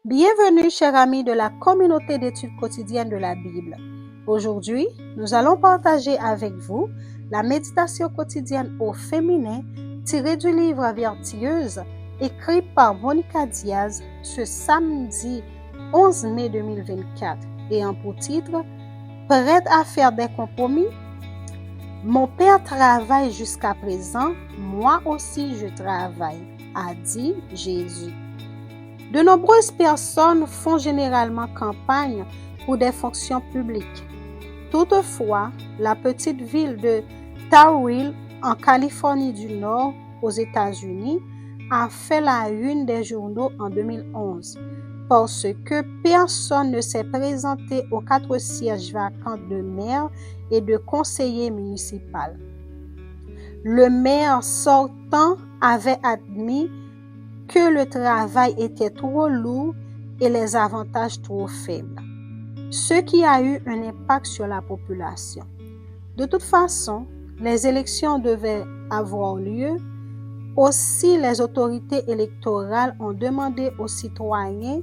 Bienvenue, chers amis de la communauté d'études quotidiennes de la Bible. Aujourd'hui, nous allons partager avec vous la méditation quotidienne au féminin tirée du livre Vertueuse, écrit par Monica Diaz ce samedi 11 mai 2024, ayant pour titre « Prête à faire des compromis ?» Mon père travaille jusqu'à présent, moi aussi je travaille, a dit Jésus. De nombreuses personnes font généralement campagne pour des fonctions publiques. Toutefois, la petite ville de Towrill, en Californie du Nord, aux États-Unis, a fait la une des journaux en 2011 parce que personne ne s'est présenté aux 4 sièges vacants de maire et de conseiller municipal. Le maire sortant avait admis que le travail était trop lourd et les avantages trop faibles, ce qui a eu un impact sur la population. De toute façon, les élections devaient avoir lieu. Aussi, les autorités électorales ont demandé aux citoyens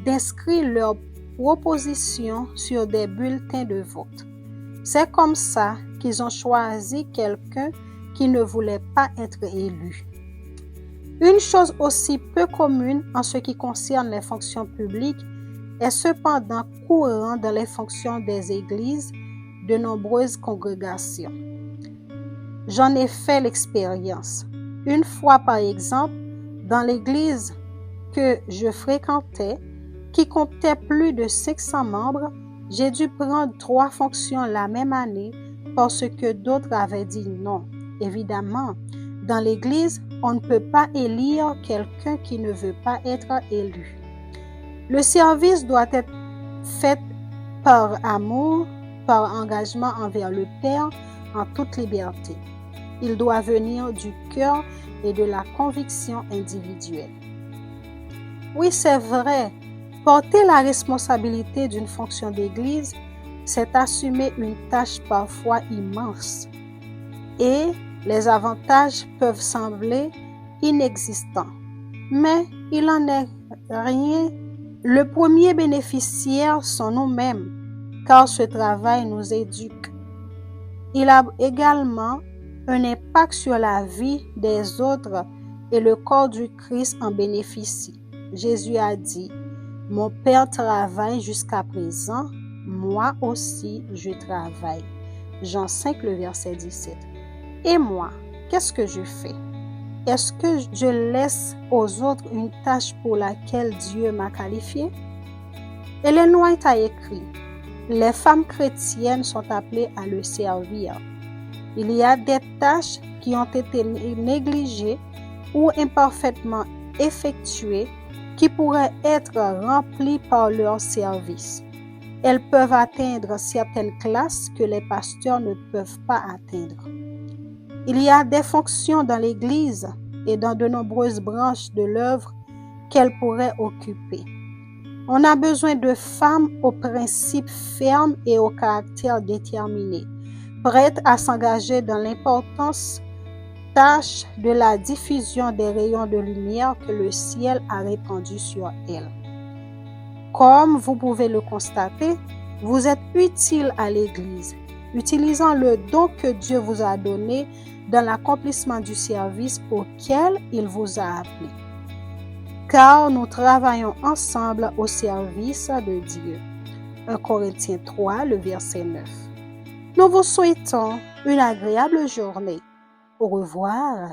d'inscrire leurs propositions sur des bulletins de vote. C'est comme ça qu'ils ont choisi quelqu'un qui ne voulait pas être élu. Une chose aussi peu commune en ce qui concerne les fonctions publiques est cependant courante dans les fonctions des églises de nombreuses congrégations. J'en ai fait l'expérience. Une fois, par exemple, dans l'église que je fréquentais, qui comptait plus de 500 membres, j'ai dû prendre 3 fonctions la même année parce que d'autres avaient dit non. Évidemment, dans l'église, on ne peut pas élire quelqu'un qui ne veut pas être élu. Le service doit être fait par amour, par engagement envers le Père en toute liberté. Il doit venir du cœur et de la conviction individuelle. Oui, c'est vrai, porter la responsabilité d'une fonction d'église, c'est assumer une tâche parfois immense. Et les avantages peuvent sembler inexistants, mais il n'en est rien. Le premier bénéficiaire sont nous-mêmes, car ce travail nous éduque. Il a également un impact sur la vie des autres et le corps du Christ en bénéficie. Jésus a dit, « Mon Père travaille jusqu'à présent, moi aussi je travaille. » Jean 5, le verset 17. Et moi, qu'est-ce que je fais? Est-ce que je laisse aux autres une tâche pour laquelle Dieu m'a qualifié? Ellen White a écrit, « Les femmes chrétiennes sont appelées à le servir. Il y a des tâches qui ont été négligées ou imparfaitement effectuées qui pourraient être remplies par leur service. Elles peuvent atteindre certaines classes que les pasteurs ne peuvent pas atteindre. Il y a des fonctions dans l'Église et dans de nombreuses branches de l'œuvre qu'elles pourraient occuper. On a besoin de femmes aux principes fermes et au caractère déterminé, prêtes à s'engager dans l'importante tâche de la diffusion des rayons de lumière que le ciel a répandus sur elles. Comme vous pouvez le constater, vous êtes utile à l'Église, utilisant le don que Dieu vous a donné dans l'accomplissement du service auquel il vous a appelé. Car nous travaillons ensemble au service de Dieu. 1 Corinthiens 3, le verset 9. Nous vous souhaitons une agréable journée. Au revoir.